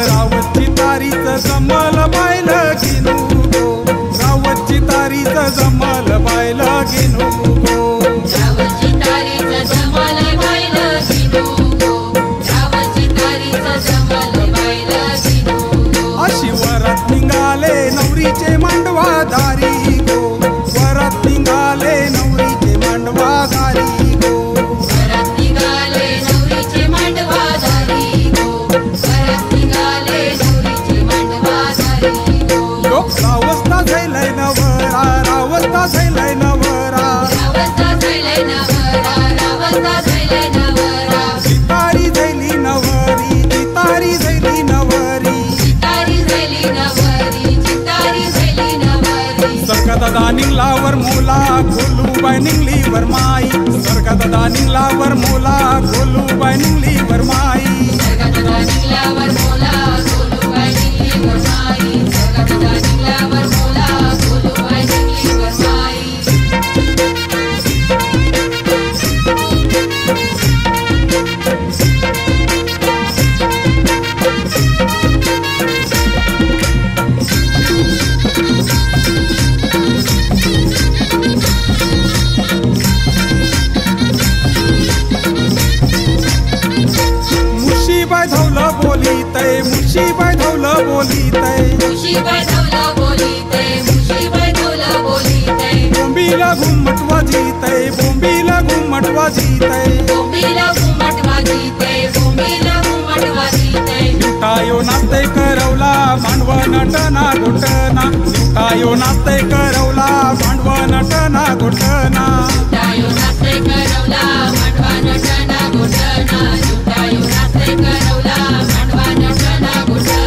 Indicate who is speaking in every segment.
Speaker 1: रावतची तारीच जमल बायल गिनू गो, रावतची तारीच जमल बायल गिनू गो,
Speaker 2: रावतची तारीच जमल बायल गिनू गो, रावतची तारीच जमल बायल गिनू गो.
Speaker 1: अशी वरात निघाले नवरीचे मांडवा दारी गो, वरात निघाले नवरीचे मांडवा दारी गो,
Speaker 2: वरात निघाले नवरीचे मांडवा दारी गो, वरात निघाले नवरीचे मांडवा दारी गो.
Speaker 1: रावस्ता झैलय नवरा, रावस्ता झैलय नवरा,
Speaker 2: रावस्ता झैलय नवरा, रावस्ता झैलय नवरा.
Speaker 1: चितारी झैली नवरी, चितारी झैली नवरी,
Speaker 2: चितारी झैली नवरी, चितारी झैली नवरी.
Speaker 1: स्वर्गदादा निघलावर मोला गोलूबाई निघलीवर माई, स्वर्गदादा निघलावर मोला गोलूबाई निघलीवर माई,
Speaker 2: स्वर्गदादा निघाल्यावर मोला गोलूबाई निघलीवर माई, स्वर्गदादा निघाल्यावर मोला गोलूबाई निघलीवर माई.
Speaker 1: मुशीबाई धवलं बोलीतय, मुशीबाई धवलं बोलीतय,
Speaker 2: मुशीबाई धवलं बोलीतय, मुशीबाई धवलं बोलीतय.
Speaker 1: बोंबीला घुमट वाजीतय, बोंबीला घुमट वाजीतय,
Speaker 2: बोंबीला घुमट वाजीतय, बोंबीला घुमट वाजीतय.
Speaker 1: लुटायो नाचतय करवला मांडव नटना घोटना, लुटायो नाचतय करवला मांडव नटना घोटना,
Speaker 2: लुटायो नाचतय करवला मांडवा नटना घोटना, लुटायो नाचतय करवला मांडवा नटना घोटना.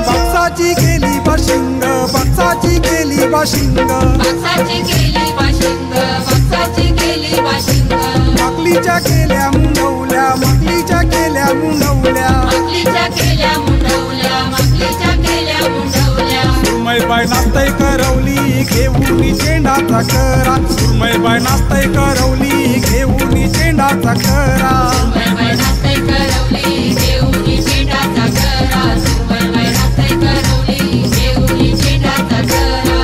Speaker 1: बक्साची गेली बाशिंग, बक्साची गेली बाशिंग,
Speaker 2: बक्साची गेली बाशिंग, बक्साची गेली बाशिंग.
Speaker 1: माकलीच्या केल्या मुंडवल्या, माकलीच्या केल्या मुंडवल्या,
Speaker 2: माकलीच्या केल्या मुंडवल्या, माकलीच्या केल्या मुंडवल्या.
Speaker 1: सुरमईबाई नाचतय करवली घेऊन चेंडाचा करा, सुरमईबाई नाचतय करवली घेऊन चेंडाचा करा,
Speaker 2: सुरमईबाई नाचतय करवली घेऊन चेंडाचा करा, सुरमईबाई नाचतय करवली घेऊन चेंडाचा करा.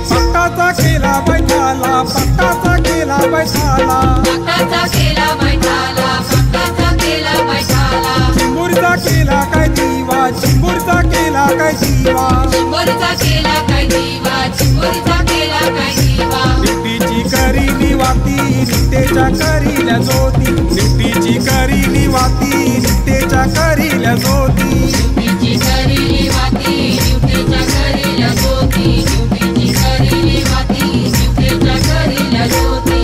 Speaker 1: पट्टाचा केला बैठाला, पट्टाचा केला बैठाला,
Speaker 2: पक्काचा केला बैठाला, पक्काचा केला बैठाला.
Speaker 1: चिंबूरचा केला काय दिवा, चिंबूरचा केला काय दिवा,
Speaker 2: चिंबोरीचा केला काय दिवा, चिंबोरीचा केला काय दिवा.
Speaker 1: निवटीची करीली वाती, निवटेच्या करील्या ज्योती, निवटीची करीली वाती, निवटेच्या करील्या ज्योती,
Speaker 2: ड्युटीची करीली वाती, ड्युटीच्या करील्या ज्योती, ड्युटीची करीली वाती, ड्युटीच्या करील्या ज्योती.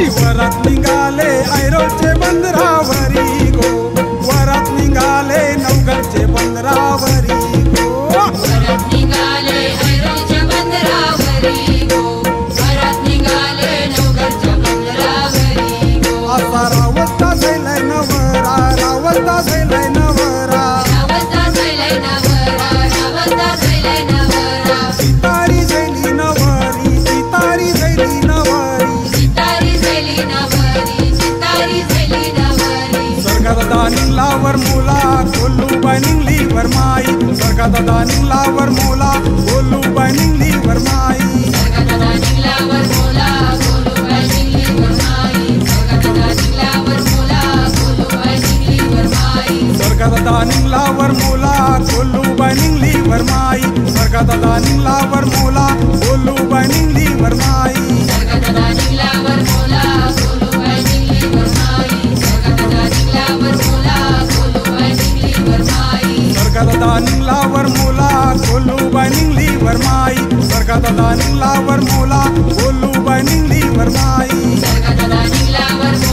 Speaker 1: अशी वरात निघाले ऐरोचे बंदरावरी गो वरात निघाले नवघरचे बंदरावरी गो
Speaker 2: वरात निघाले ऐरोच्या बंदरावरी गो वरात निघाले नवघरच्या बंदरावरी गो
Speaker 1: असा रावता झैलाय नवरा रावता झैलाय नवरा
Speaker 2: रावता झैलाय नवरा रावता झैलाय नवरा
Speaker 1: सितारी झैली नवरी सितारी झैली नवरी
Speaker 2: सितारी झैली नवरी सितारी झैली नवरी
Speaker 1: स्वर्गात निघलावर मुला कोल्लूबाई निघली वरमाई स्वर्गात निघलावर मुला कोल्लूबाई निघली वरमाई
Speaker 2: स्वर्गात निघाल्यावर मोला गोलूबाई निघली वरमाई स्वर्गात निघाल्यावर मोला गोलूबाई निघली वरमाई
Speaker 1: स्वर्गात निघलावर मुला कोल्लूबाई निघली वरमाई स्वर्गात निघलावर मुला कोल्लूबाई निघली वरमाई
Speaker 2: स्वर्गात निघाल्यावर मोला गोलूबाई निघली वरमाई स्वर्गात निघाल्यावर मोला गोलूबाई निघली वरमाई
Speaker 1: स्वर्गात निघलावर मुला कोल्लूबाई निघली वरमाई स्वर्गात निघलावर मुला कोल्लूबाई निघली वरमाई
Speaker 2: स्वर्गात निघाल्यावर